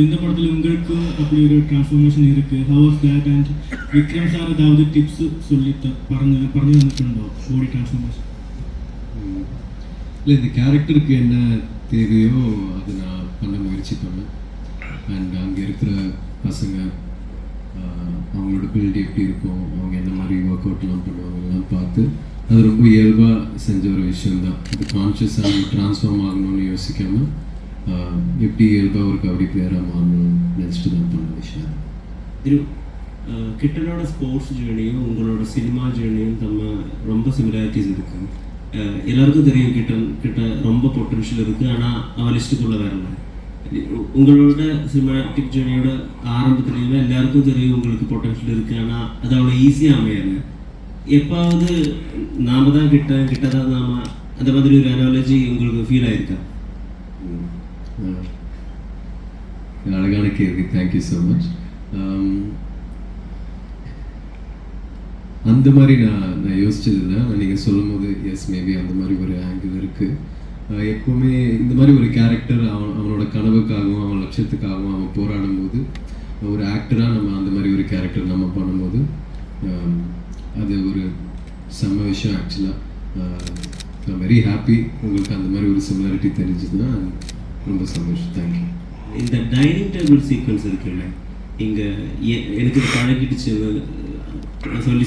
இந்த படத்தில் உங்களுக்கும் அப்படி ஒரு டிரான்ஸ்ஃபர்மேஷன் இருக்குது. How was that? And Vikram sir ஏதாவது டிப்ஸ் சொல்லி പറഞ്ഞു தந்துட்டுண்டோ பாடி டிரான்ஸ்ஃபர்மேஷன்? இல்லை, இந்த கேரக்டருக்கு என்ன தேவையோ அதை நான் பண்ண முயற்சி பண்ணேன். அண்ட் அங்கே இருக்கிற பசங்க அவங்களோட பில்ட் எப்படி இருக்கும், அவங்க என்ன மாதிரி ஒர்க் அவுட்லாம் பண்ணுவாங்கலாம் பார்த்து அது ரொம்ப இயல்பாக செஞ்ச ஒரு விஷயந்தான். அது கான்ஷியஸாக ட்ரான்ஸ்ஃபார்ம் ஆகணும்னு யோசிக்காமல் எப்படி இயல்பாக ஒரு கபடி பிளேயராக மாறணும்னு நினச்சிட்டு தான் பண்ண விஷயம். இது கிட்டனோட ஸ்போர்ட்ஸ் ஜேர்னியும் உங்களோட சினிமா ஜேர்னியும் ரொம்ப சிமிலாரிட்டிஸ் இருக்குது. எல்லாருக்கும் தெரியும் கிட்ட ரொம்ப பொட்டன்ஷியல் இருக்குது, ஆனால் அவன் லிஸ்ட்டுக்குள்ளே வரல. உங்களோட சினிமாட்டிக் ஜேர்னியோட ஆரம்பத்துலேயுமே எல்லாருக்கும் தெரியும் உங்களுக்கு பொட்டன்ஷியல் இருக்குது, ஆனால் அது அவ்வளோ ஈஸியாக அமையலை. எப்பாவது நாம தான் கிட்டதான் நாம அந்த மாதிரி ஒரு அனாலஜி உங்களுக்கு ஃபீல் ஆயிருக்கா? அழகான கேள்வி, தேங்க்யூ ஸோ மச். அந்த மாதிரி நான் யோசிச்சது இல்லை. நீங்கள் சொல்லும் போது எஸ், மேபி அந்த மாதிரி ஒரு ஆங்கிள் இருக்குது. எப்போவுமே இந்த மாதிரி ஒரு கேரக்டர் அவனோட கனவுக்காகவும் அவன் லட்சியத்துக்காகவும் அவன் போராடும் போது ஒரு ஆக்டராக நம்ம அந்த மாதிரி ஒரு கேரக்டர் நம்ம பண்ணும்போது அது ஒரு செம்ம விஷயம். ஆக்சுவலாக ஐம் வெரி ஹாப்பி. உங்களுக்கு அந்த மாதிரி ஒரு சிமிலாரிட்டி தெரிஞ்சதுன்னா ரொம்ப சந்தோஷம். தேங்க்யூ. இந்த டைனிங் டேபிள் சீக்வன்ஸ் இருக்குல்ல, இங்கே எனக்கு இது பழகிடுச்சு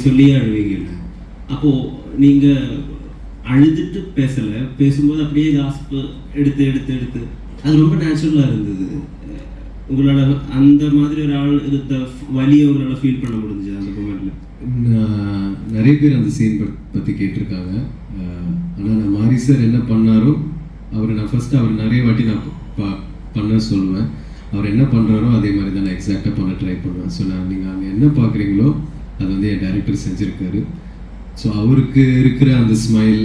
சொல்லியே அழுவீங்கல்ல, அப்போது நீங்கள் அழுதுட்டு பேசும்போது அப்படியே காஸ்பு எடுத்து அது ரொம்ப நேச்சுரலாக இருந்தது. உங்களால் அந்த மாதிரி ஒரு ஆள் இருந்த வலியை உங்களால் ஃபீல் பண்ண முடிஞ்சு அந்த மூமெண்ட்டில்? நிறைய பேர் அந்த சீன் பற்றி கேட்டிருக்காங்க. ஆனால் நான் மாரி சார் என்ன பண்ணாரோ நான் ஃபஸ்ட்டு அவர் நிறைய வாட்டி நான் பண்ண சொல்லுவேன். அவர் என்ன பண்ணுறாரோ அதே மாதிரி தான் நான் எக்ஸாக்டாக பண்ண ட்ரை பண்ணுவேன். ஸோ நீங்கள் அங்கே என்ன பார்க்குறீங்களோ அது வந்து என் டைரக்டர் செஞ்சுருக்காரு. ஸோ அவருக்கு இருக்கிற அந்த ஸ்மைல்,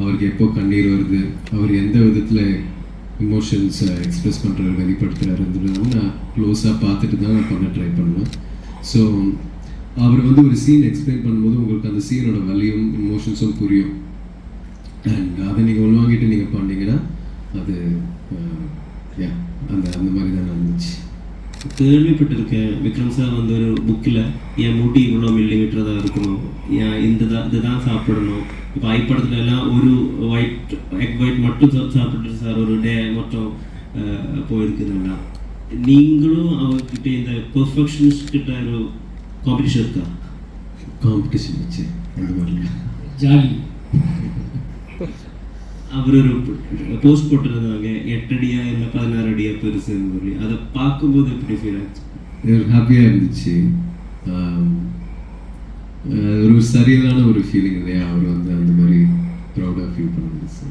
அவருக்கு எப்போ கண்ணீர் வருது, அவர் எந்த விதத்தில் இமோஷன்ஸை எக்ஸ்ப்ரெஸ் பண்ணுறாரு, வெளிப்படுத்துகிறாருன்றது நான் க்ளோஸாக பார்த்துட்டு தான் நான் பண்ண ட்ரை பண்ணுவேன். ஸோ அவர் வந்து ஒரு சீன் எக்ஸ்பிளைன் பண்ணும்போது உங்களுக்கு அந்த சீனோட வலியும் இமோஷன்ஸும் புரியும். அண்ட் அதை நீங்கள் உள்வாங்கிட்டு நீங்கள் பண்ணீங்கன்னா அது அந்த மாதிரி தான் நடந்துச்சு. கேள்விப்பட்டிருக்கேன், விக்ரம் சார் வந்து ஒரு புக்கில் என் முடி இவ்வளோ மில்லிமீட்டர் தான் இருக்கணும், ஏன் இதுதான் சாப்பிடணும். இப்போ ஐப்படத்துல எல்லாம் ஒரு எக் ஒயிட் மட்டும் சாப்பிட்டு சார் ஒரு டே மட்டும் போயிருக்குதுன்னா, நீங்களும் அவர்கிட்ட இந்த பெர்ஃபெக்ஷனிஸ்ட் கிட்ட ஒரு காம்படிஷன் இருக்கா? காம்படிஷன் வச்சு அந்த மாதிரி ஜாலி. அவர் ஒரு போஸ்ட் போட்டிருந்தாங்க, 8 அடியா இல்லை 16 அடியா பெருசுன்னு சொல்லி. அதை பார்க்கும்போது எப்படி ஃபீல் ஆச்சு? ஹாப்பியாக இருந்துச்சு. ஒரு சரியான ஒரு ஃபீலிங் இல்லையா? அவர் வந்து அந்த மாதிரி ப்ரௌடாக ஃபீல் பண்ண முடிச்சு.